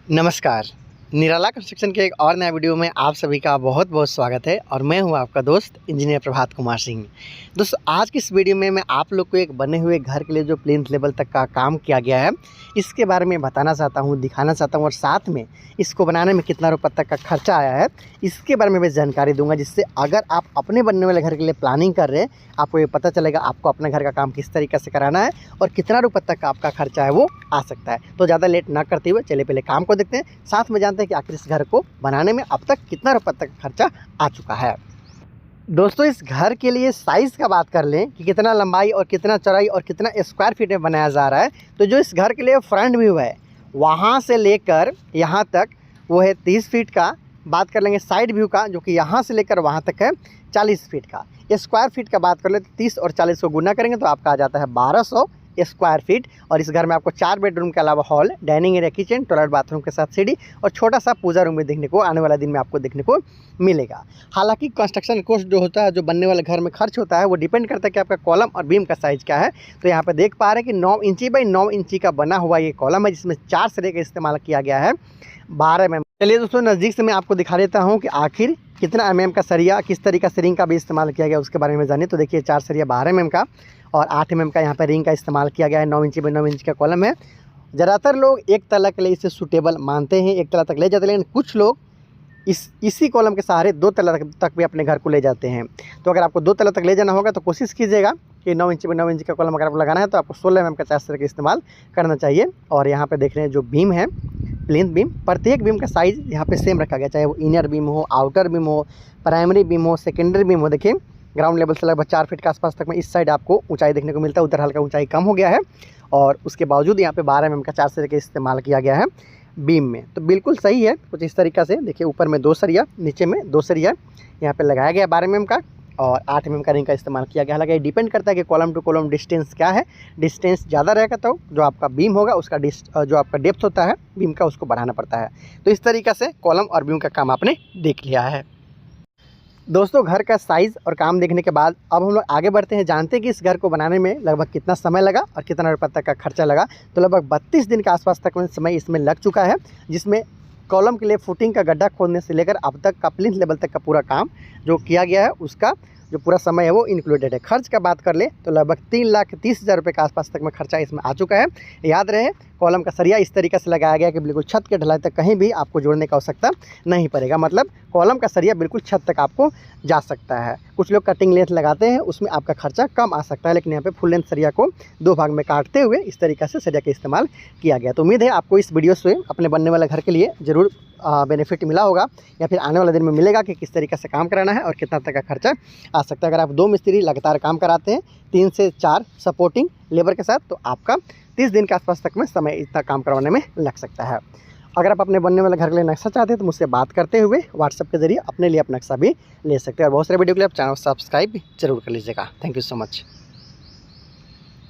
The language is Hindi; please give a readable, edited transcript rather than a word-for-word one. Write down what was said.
नमस्कार। निराला कंस्ट्रक्शन के एक और नया वीडियो में आप सभी का बहुत बहुत स्वागत है और मैं हूं आपका दोस्त इंजीनियर प्रभात कुमार सिंह। दोस्तों, आज की इस वीडियो में मैं आप लोग को एक बने हुए घर के लिए जो प्लिंथ लेवल तक का काम किया गया है इसके बारे में बताना चाहता हूं, दिखाना चाहता हूं और साथ में इसको बनाने में कितना रुपये तक का खर्चा आया है इसके बारे में मैं जानकारी दूंगा, जिससे अगर आप अपने बनने वाले घर के लिए प्लानिंग कर रहे हैं आपको ये पता चलेगा आपको अपने घर का काम किस तरीके से कराना है और कितना रुपये तक का आपका खर्चा है वो आ सकता है। तो ज़्यादा लेट ना करते हुए चलिए पहले काम को देखते हैं, साथ में जानते हैं कि आखिर इस घर को बनाने में अब तक कितना रुपये तक खर्चा आ चुका है। दोस्तों, इस घर के लिए साइज़ का बात कर लें कि कितना लंबाई और कितना चौड़ाई और कितना स्क्वायर फीट में बनाया जा रहा है, तो जो इस घर के लिए फ्रंट व्यू है वहाँ से लेकर यहाँ तक वो है 30 फीट का। बात कर लेंगे साइड व्यू का, जो कि यहाँ से लेकर वहाँ तक है 40 फीट का। स्क्वायर फीट का बात कर ले तो 30 और 40 को गुना करेंगे तो आपका आ जाता है 1200 स्क्वायर फीट। और इस घर में आपको 4 बेडरूम के अलावा hall, dining area, kitchen, toilet, bathroom के साथ सीढ़ी और छोटा सा पूजा रूम भी देखने को आने वाला दिन में आपको देखने को मिलेगा। हालांकि कंस्ट्रक्शन कॉस्ट जो होता है, जो बनने वाले घर में खर्च होता है, वो डिपेंड करता है कि आपका कॉलम और बीम का साइज़ क्या है। तो यहाँ पे देख पा रहे हैं कि 9 इंची बाई 9 इंची का बना हुआ ये कॉलम है, जिसमें 4 सरिये का इस्तेमाल किया गया है 12 mm। चलिए दोस्तों, नज़दीक से मैं आपको दिखा देता हूँ कि आखिर कितना mm का सरिया, किस तरीका से रिंग का भी इस्तेमाल किया गया उसके बारे में जानिए। तो देखिए 4 सरिया 12 mm का और 8 mm का यहाँ पर रिंग का इस्तेमाल किया गया है। 9 इंची बाई 9 इंच का कॉलम है। ज़्यादातर लोग एक तला के लिए इसे सूटेबल मानते हैं, एक तला तक ले जाते हैं, लेकिन कुछ लोग इसी कॉलम के सहारे 2 तला तक भी अपने घर को ले जाते हैं। तो अगर आपको 2 तला तक ले जाना होगा तो कोशिश कीजिएगा कि 9 इंची बाई 9 इंच का कॉलम अगर आपको लगाना है तो आपको 16 mm का 4 सरिया का इस्तेमाल करना चाहिए। और यहाँ पे देख रहे हैं जो बीम है, प्लिंथ बीम, प्रत्येक बीम का साइज़ यहाँ पे सेम रखा गया, चाहे वो इनर बीम हो, आउटर बीम हो, प्राइमरी बीम हो, सेकेंडरी बीम हो। देखिए ग्राउंड लेवल से लगभग 4 फीट के आसपास तक में इस साइड आपको ऊंचाई देखने को मिलता है, उधर हल्का ऊंचाई कम हो गया है। और उसके बावजूद यहाँ पे 12 mm का 4 सरिया का इस्तेमाल किया गया है बीम में। तो बिल्कुल सही है कुछ इस तरीक़ा से। देखिए ऊपर में 2 सरिया, नीचे में 2 सरिया यहाँ पे लगाया गया 12 mm का और 8 mm का रिंग का इस्तेमाल किया गया। हालांकि डिपेंड करता है कि कॉलम टू कॉलम डिस्टेंस क्या है। डिस्टेंस ज़्यादा रहेगा तो जो आपका बीम होगा उसका जो आपका डेप्थ होता है बीम का उसको बढ़ाना पड़ता है। तो इस तरीक़े से कॉलम और बीम का काम आपने देख लिया है। दोस्तों, घर का साइज़ और काम देखने के बाद अब हम लोग आगे बढ़ते हैं, जानते हैं कि इस घर को बनाने में लगभग कितना समय लगा और कितना रुपये तक का खर्चा लगा। तो लगभग 32 दिन के आसपास तक में समय इसमें लग चुका है, जिसमें कॉलम के लिए फुटिंग का गड्ढा खोदने से लेकर अब तक का प्लिंथ लेवल तक का पूरा काम जो किया गया है उसका जो पूरा समय है वो इंक्लूडेड है। खर्च का बात कर ले तो लगभग 3,30,000 रुपये के आसपास तक में खर्चा इसमें आ चुका है। याद रहे, कॉलम का सरिया इस तरीके से लगाया गया कि बिल्कुल छत के ढलाई तक कहीं भी आपको जोड़ने का आवश्यकता नहीं पड़ेगा। मतलब कॉलम का सरिया बिल्कुल छत तक आपको जा सकता है। कुछ लोग कटिंग लेंथ लगाते हैं, उसमें आपका खर्चा कम आ सकता है, लेकिन यहाँ पे फुल लेंथ सरिया को 2 भाग में काटते हुए इस तरीके से सरिया का इस्तेमाल किया गया। तो उम्मीद है आपको इस वीडियो से अपने बनने वाले घर के लिए ज़रूर बेनिफिट मिला होगा या फिर आने वाले दिन में मिलेगा कि किस तरीके से काम कराना है और कितना तक का खर्चा आ सकता है। अगर आप 2 मिस्त्री लगातार काम कराते हैं 3 से 4 सपोर्टिंग लेबर के साथ, तो आपका 30 दिन के आसपास तक में समय इतना काम करवाने में लग सकता है। अगर आप अपने बनने वाले घर के लिए नक्शा चाहते हैं तो मुझसे बात करते हुए व्हाट्सएप के जरिए अपने लिए अपना नक्शा भी ले सकते हैं। और बहुत सारे वीडियो के लिए आप चैनल सब्सक्राइब जरूर कर लीजिएगा। Thank you so much.